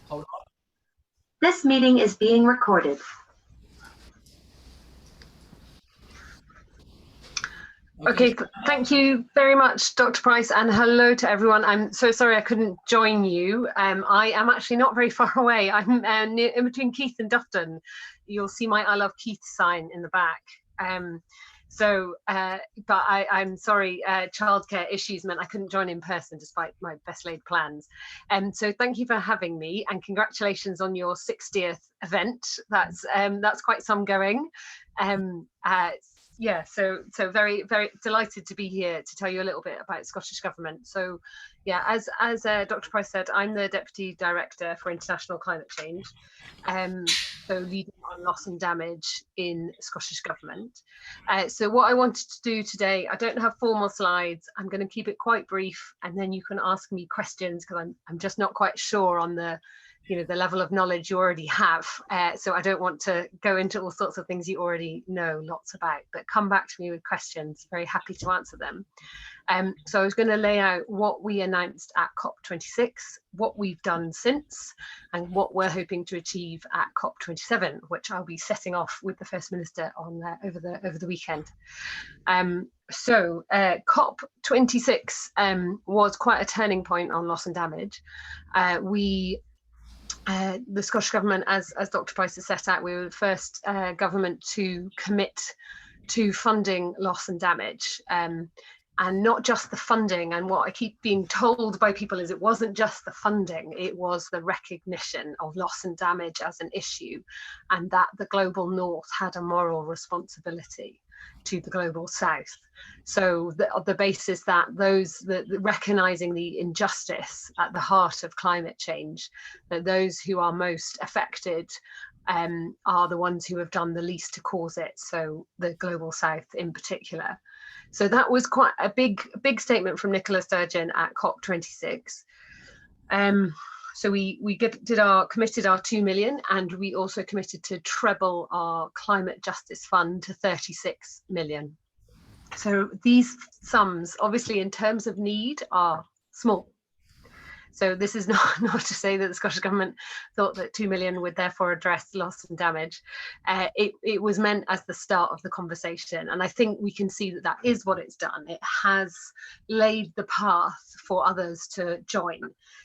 Hold on. This meeting is being recorded. Okay, thank you very much, Dr. Price, and hello to everyone. I'm so sorry I couldn't join you. I am actually not very far away. I'm near, in between Keith and Dufton. You'll see my I Love Keith sign in the back. But I'm sorry, childcare issues meant I couldn't join in person despite my best laid plans. So thank you for having me, and congratulations on your 60th event. That's quite some going. Yeah, so very, very delighted to be here to tell you a little bit about Scottish Government. So yeah, as Dr. Price said, I'm the Deputy Director for International Climate Change, so leading on loss and damage in Scottish Government. So what I wanted to do today, I don't have formal slides, I'm going to keep it quite brief, and then you can ask me questions because I'm just not quite sure on the level of knowledge you already have. So I don't want to go into all sorts of things you already know lots about, but come back to me with questions, very happy to answer them. So I was going to lay out what we announced at COP26, what we've done since, and what we're hoping to achieve at COP27, which I'll be setting off with the First Minister on over the weekend. So COP26 was quite a turning point on loss and damage. The Scottish Government, as Dr. Price has set out, we were the first government to commit to funding loss and damage. And not just the funding, and what I keep being told by people is it wasn't just the funding, it was the recognition of loss and damage as an issue, and that the global north had a moral responsibility to the global south. So the basis that recognizing the injustice at the heart of climate change, that those who are most affected are the ones who have done the least to cause it, so the global south in particular. So that was quite a big statement from Nicola Sturgeon at COP26. So we committed our 2 million, and we also committed to treble our climate justice fund to 36 million. So these sums, obviously in terms of need, are small. So this is not to say that the Scottish Government thought that 2 million would therefore address loss and damage. It was meant as the start of the conversation. And I think we can see that that is what it's done. It has laid the path for others to join.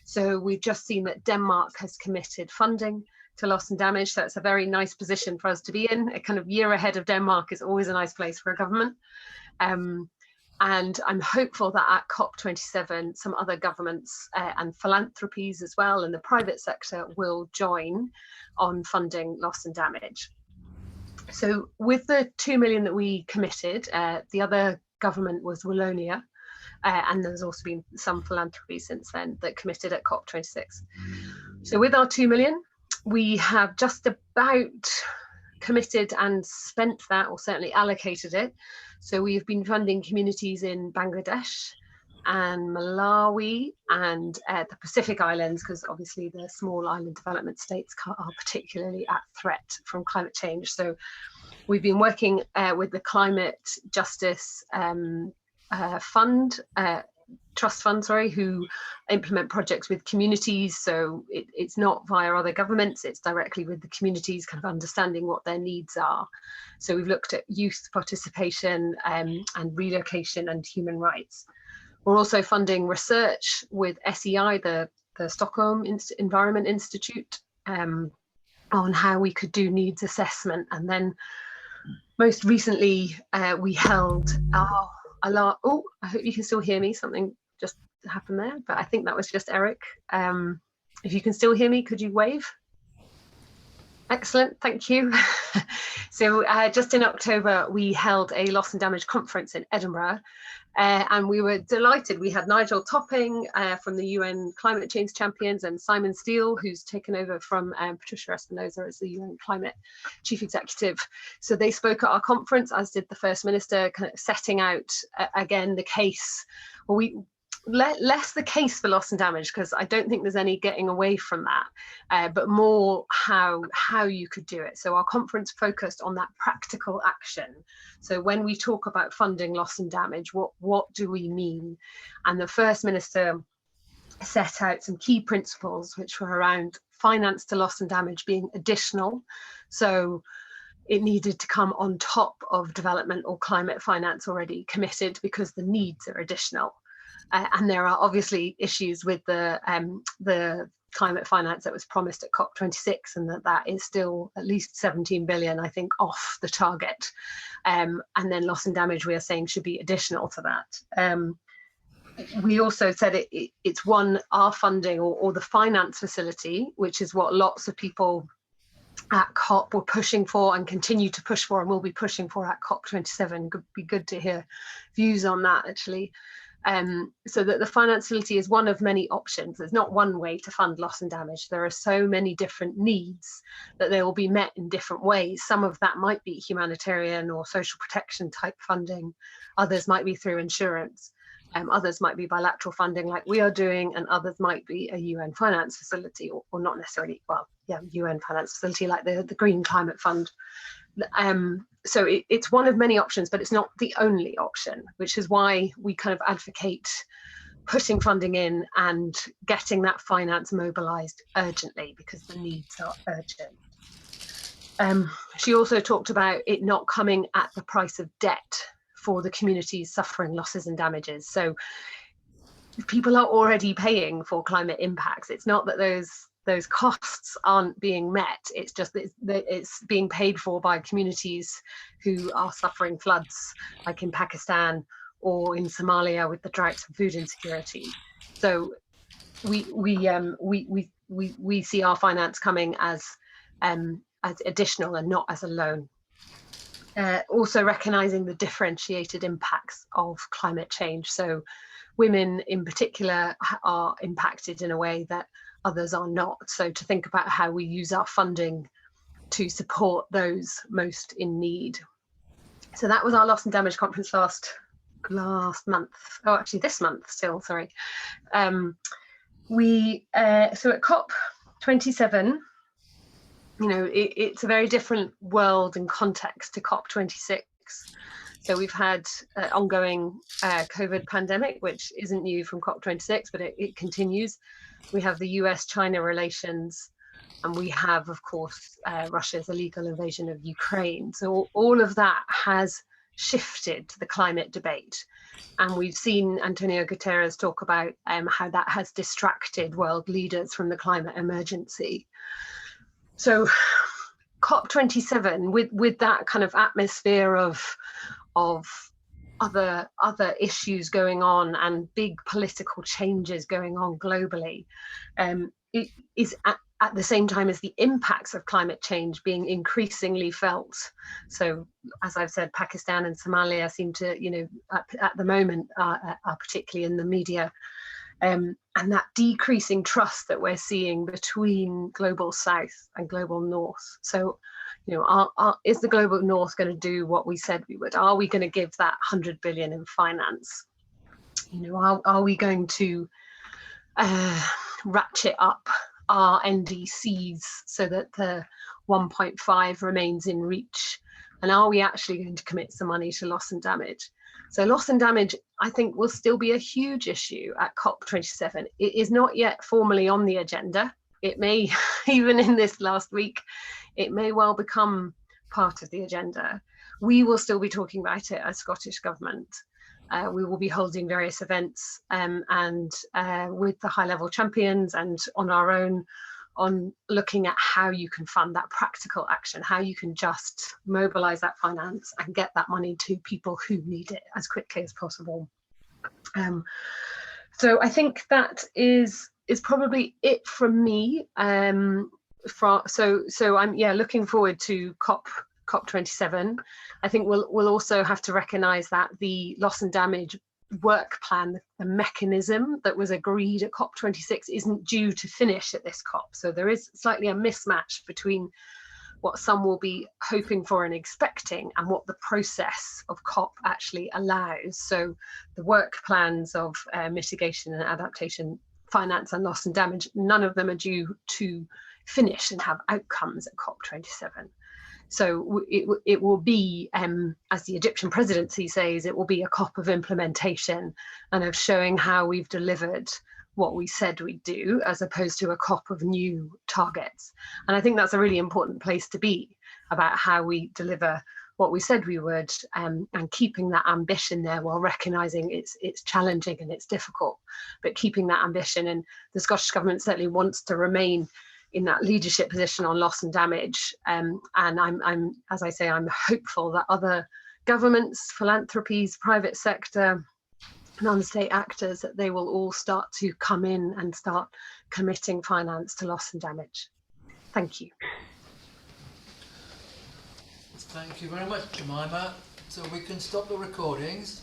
So we've just seen that Denmark has committed funding to loss and damage. So it's a very nice position for us to be in. A kind of year ahead of Denmark is always a nice place for a government. And I'm hopeful that at COP27, some other governments and philanthropies as well in the private sector will join on funding loss and damage. So with the 2 million that we committed, the other government was Wallonia, and there's also been some philanthropy since then that committed at COP26. So with our 2 million, we have just about committed and spent that, or certainly allocated it. So we've been funding communities in Bangladesh and Malawi and the Pacific Islands, because obviously the small island development states are particularly at threat from climate change. So we've been working with the Climate Justice Trust Fund, who implement projects with communities. So it's not via other governments, it's directly with the communities, kind of understanding what their needs are. So we've looked at youth participation and relocation and human rights. We're also funding research with SEI, the Stockholm Environment Institute, on how we could do needs assessment. And then most recently, we held our oh, I hope you can still hear me. Something just happened there, but I think that was just Eric. If you can still hear me, could you wave? Excellent, thank you. So just in October, we held a loss and damage conference in Edinburgh, and we were delighted. We had Nigel Topping from the UN Climate Change Champions, and Simon Steele, who's taken over from Patricia Espinosa as the UN Climate Chief Executive. So they spoke at our conference, as did the First Minister, kind of setting out again the case. Well, less the case for loss and damage, because I don't think there's any getting away from that, but more how you could do it. So our conference focused on that practical action. So when we talk about funding loss and damage, what do we mean? And the First Minister set out some key principles which were around finance to loss and damage being additional. So it needed to come on top of development or climate finance already committed because the needs are additional. And there are obviously issues with the climate finance that was promised at COP26, and that is still at least 17 billion, I think, off the target. And then loss and damage, we are saying, should be additional to that. We also said it's our funding or the finance facility, which is what lots of people at COP were pushing for and continue to push for and will be pushing for at COP27. Could be good to hear views on that, actually. So that the finance facility is one of many options. There's not one way to fund loss and damage. There are so many different needs that they will be met in different ways. Some of that might be humanitarian or social protection type funding. Others might be through insurance. Others might be bilateral funding like we are doing, and others might be a UN finance facility, or not necessarily, well, yeah, UN finance facility like the Green Climate Fund. So it's one of many options, but it's not the only option, which is why we kind of advocate putting funding in and getting that finance mobilized urgently, because the needs are urgent. She also talked about it not coming at the price of debt for the communities suffering losses and damages. So people are already paying for climate impacts. It's not that those costs aren't being met. It's just that it's being paid for by communities who are suffering floods, like in Pakistan or in Somalia with the droughts and food insecurity. So we see our finance coming as additional and not as a loan. Also recognizing the differentiated impacts of climate change. So women in particular are impacted in a way that others are not. So to think about how we use our funding to support those most in need. So that was our loss and damage conference last month. Oh, actually this month still, sorry. So at COP27, you know, it's a very different world and context to COP26. So we've had ongoing COVID pandemic, which isn't new from COP26, but it continues. We have the US-China relations, and we have, of course, Russia's illegal invasion of Ukraine. So all of that has shifted the climate debate. And we've seen Antonio Guterres talk about how that has distracted world leaders from the climate emergency. So COP27, with that kind of atmosphere of other issues going on and big political changes going on globally, it is at the same time as the impacts of climate change being increasingly felt. So as I've said, Pakistan and Somalia seem to, you know, at the moment are particularly in the media. And that decreasing trust that we're seeing between global south and global north. So, you know, is the global north going to do what we said we would? Are we going to give that 100 billion in finance? You know, are we going to ratchet up our NDCs so that the 1.5 remains in reach? And are we actually going to commit some money to loss and damage? So loss and damage, I think, will still be a huge issue at COP27. It is not yet formally on the agenda. It may, even in this last week, it may well become part of the agenda. We will still be talking about it as Scottish Government. We will be holding various events and with the high-level champions and on our own, on looking at how you can fund that practical action, how you can just mobilize that finance and get that money to people who need it as quickly as possible. So I think that is probably it from me. So I'm looking forward to COP27. I think we'll also have to recognise that the loss and damage work plan, the mechanism that was agreed at COP26, isn't due to finish at this COP. So there is slightly a mismatch between what some will be hoping for and expecting and what the process of COP actually allows. So the work plans of mitigation and adaptation, finance and loss and damage, none of them are due to finish and have outcomes at COP27. So it will be, as the Egyptian presidency says, it will be a COP of implementation and of showing how we've delivered what we said we'd do, as opposed to a COP of new targets. And I think that's a really important place to be about how we deliver what we said we would, and keeping that ambition there while recognising it's challenging and it's difficult, but keeping that ambition. And the Scottish Government certainly wants to remain in that leadership position on loss and damage. And I'm, as I say, I'm hopeful that other governments, philanthropies, private sector, non-state actors, that they will all start to come in and start committing finance to loss and damage. Thank you. Thank you very much, Jemima. So we can stop the recordings.